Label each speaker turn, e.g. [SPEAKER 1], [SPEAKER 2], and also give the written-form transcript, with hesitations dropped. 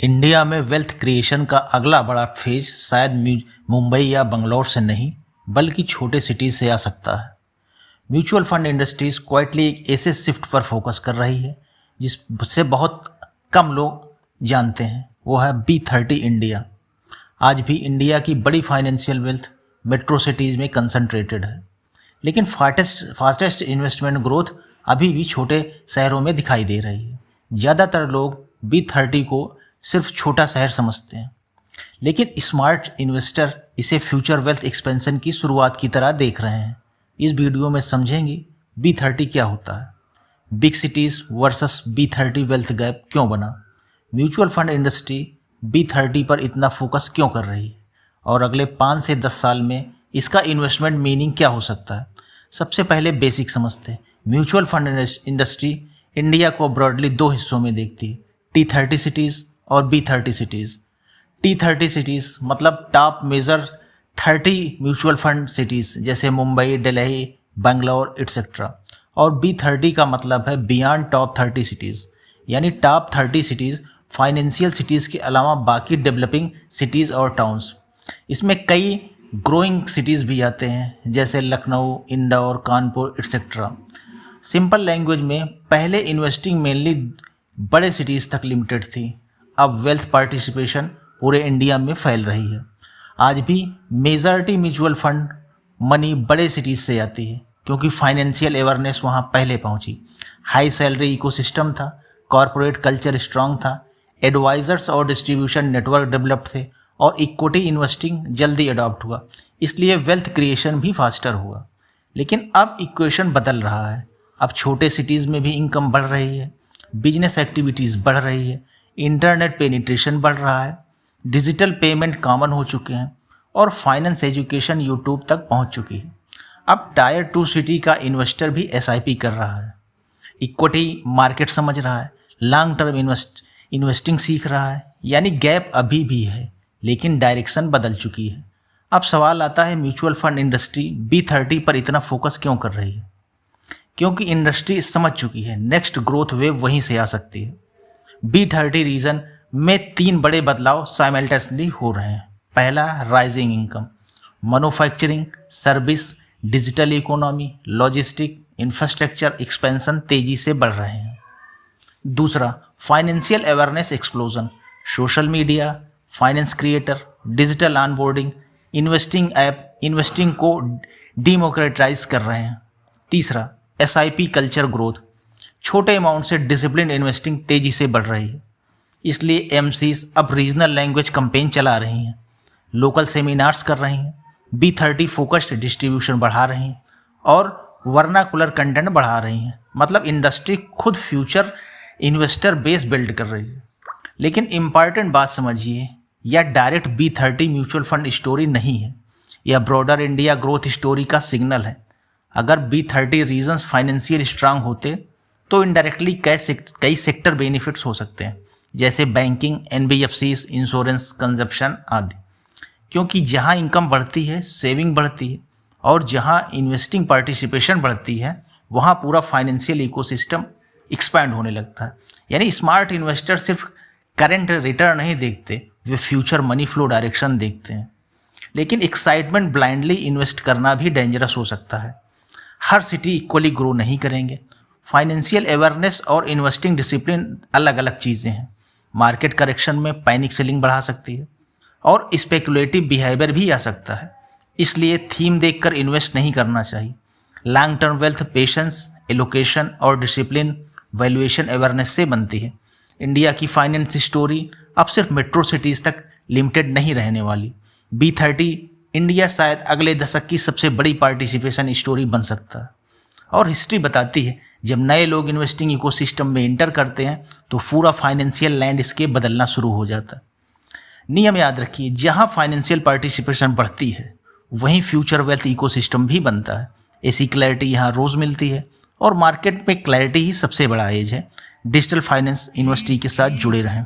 [SPEAKER 1] India में wealth creation का अगला बड़ा फेज शायद मुंबई या बंगलौर से नहीं बल्कि छोटे सिटीज़ से आ सकता है। म्यूचुअल फंड इंडस्ट्रीज क्वाइटली एक ऐसे शिफ्ट पर फोकस कर रही है जिससे बहुत कम लोग जानते हैं, वो है B30 इंडिया। आज भी इंडिया की बड़ी फाइनेंशियल वेल्थ मेट्रो सिटीज़ में कंसंट्रेटेड है, लेकिन फास्टेस्ट इन्वेस्टमेंट ग्रोथ अभी भी छोटे शहरों में दिखाई दे रही है। ज़्यादातर लोग B30 को सिर्फ छोटा शहर समझते हैं, लेकिन स्मार्ट इन्वेस्टर इसे फ्यूचर वेल्थ एक्सपेंशन की शुरुआत की तरह देख रहे हैं। इस वीडियो में समझेंगे B30 क्या होता है, big cities versus B30 wealth gap क्यों बना, म्यूचुअल फंड इंडस्ट्री B30 पर इतना फोकस क्यों कर रही है और अगले 5 से 10 साल में इसका इन्वेस्टमेंट मीनिंग क्या हो सकता है। सबसे पहले बेसिक समझते हैं। म्यूचुअल फंड इंडस्ट्री इंडिया को ब्रॉडली 2 हिस्सों में देखती है, T30 सिटीज़ और B30 सिटीज़। T30 सिटीज़ मतलब top major 30 mutual fund cities जैसे मुंबई, दिल्ली, बेंगलोर एट्सेट्रा। और B30 का मतलब है बियॉन्ड टॉप 30 सिटीज़, यानी टॉप 30 सिटीज़ फाइनेंशियल सिटीज़ के अलावा बाकी डेवलपिंग सिटीज़ और टाउन्स। इसमें कई ग्रोइंग सिटीज़ भी आते हैं जैसे Lucknow, Indore, Kanpur etcetera. Simple language में पहले इन्वेस्टिंग मेनली बड़े सिटीज़ तक लिमिटेड थी, अब वेल्थ पार्टिसिपेशन पूरे इंडिया में फैल रही है। आज भी मेजॉरिटी म्यूचुअल फंड मनी बड़े सिटीज़ से आती है क्योंकि फाइनेंशियल अवेयरनेस वहाँ पहले पहुँची, हाई सैलरी इकोसिस्टम था, कॉरपोरेट कल्चर स्ट्रांग था, एडवाइज़र्स और डिस्ट्रीब्यूशन नेटवर्क डेवलप्ड थे और इक्विटी इन्वेस्टिंग जल्दी अडॉप्ट हुआ, इसलिए वेल्थ क्रिएशन भी फास्टर हुआ। लेकिन अब इक्वेशन बदल रहा है। अब छोटे सिटीज़ में भी इनकम बढ़ रही है, बिजनेस एक्टिविटीज़ बढ़ रही है, इंटरनेट पेनिट्रेशन बढ़ रहा है, डिजिटल पेमेंट कॉमन हो चुके हैं और फाइनेंस एजुकेशन यूट्यूब तक पहुंच चुकी है। अब टायर 2 सिटी का इन्वेस्टर भी SIP कर रहा है, इक्विटी मार्केट समझ रहा है, लॉन्ग टर्म इन्वेस्टिंग सीख रहा है। यानी गैप अभी भी है लेकिन डायरेक्शन बदल चुकी है। अब सवाल आता है म्यूचुअल फंड इंडस्ट्री B30 पर इतना फोकस क्यों कर रही है? क्योंकि इंडस्ट्री समझ चुकी है नेक्स्ट ग्रोथ वेव वहीं से आ सकती है। B30 रीजन में 3 बड़े बदलाव साइमल्टेनियसली हो रहे हैं। पहला, rising income, manufacturing, service, digital economy, logistic, infrastructure expansion तेजी से बढ़ रहे हैं। दूसरा, financial awareness explosion, social media, finance creator, digital onboarding, investing app investing को डिमोक्रेटाइज कर रहे हैं। तीसरा, SIP कल्चर ग्रोथ, छोटे अमाउंट से डिसिप्लिन इन्वेस्टिंग तेजी से बढ़ रही है, इसलिए MCs अब रीजनल लैंग्वेज कैंपेन चला रही हैं, लोकल सेमिनार्स कर रही हैं, B30 फोकस्ड डिस्ट्रीब्यूशन बढ़ा रही हैं और वर्नाकुलर कंटेंट बढ़ा रही हैं। मतलब इंडस्ट्री खुद फ्यूचर इन्वेस्टर बेस बिल्ड कर रही है। लेकिन इम्पॉर्टेंट बात समझिए, यह direct B30 mutual fund story नहीं है, यह ब्रॉडर इंडिया ग्रोथ स्टोरी का सिग्नल है। अगर B30 रीजन्स फाइनेंशियल स्ट्रांग होते तो इनडायरेक्टली कई सेक्टर बेनिफिट्स हो सकते हैं जैसे बैंकिंग, NBFCs, इंश्योरेंस, कंजप्शन आदि। क्योंकि जहां इनकम बढ़ती है सेविंग बढ़ती है और जहां इन्वेस्टिंग पार्टिसिपेशन बढ़ती है वहां पूरा फाइनेंशियल इकोसिस्टम एक्सपैंड होने लगता है। यानी स्मार्ट इन्वेस्टर सिर्फ करंट रिटर्न नहीं देखते, वे फ्यूचर मनी फ्लो डायरेक्शन देखते हैं। लेकिन एक्साइटमेंट ब्लाइंडली इन्वेस्ट करना भी डेंजरस हो सकता है। हर सिटी इक्वली ग्रो नहीं करेंगे। फाइनेंशियल अवेयरनेस और इन्वेस्टिंग डिसिप्लिन अलग अलग चीज़ें हैं। मार्केट करेक्शन में पैनिक सेलिंग बढ़ा सकती है और स्पेकुलेटिव बिहेवियर भी आ सकता है, इसलिए थीम देखकर इन्वेस्ट नहीं करना चाहिए। Long term wealth patience, allocation और डिसिप्लिन वैल्यूएशन अवेयरनेस से बनती है। इंडिया की फाइनेंस स्टोरी अब सिर्फ मेट्रो सिटीज़ तक लिमिटेड नहीं रहने वाली। B30 इंडिया शायद अगले दशक की सबसे बड़ी पार्टिसिपेशन स्टोरी बन सकता है। और हिस्ट्री बताती है जब नए लोग इन्वेस्टिंग इकोसिस्टम में इंटर करते हैं तो पूरा फाइनेंशियल लैंडस्केप बदलना शुरू हो जाता है। नियम याद रखिए, जहां फाइनेंशियल पार्टिसिपेशन बढ़ती है वहीं फ्यूचर वेल्थ इकोसिस्टम भी बनता है। ऐसी क्लैरिटी यहाँ रोज़ मिलती है और मार्केट में क्लैरिटी ही सबसे बड़ा एज है। डिजिटल फाइनेंस यूनिवर्सिटी के साथ जुड़े रहें।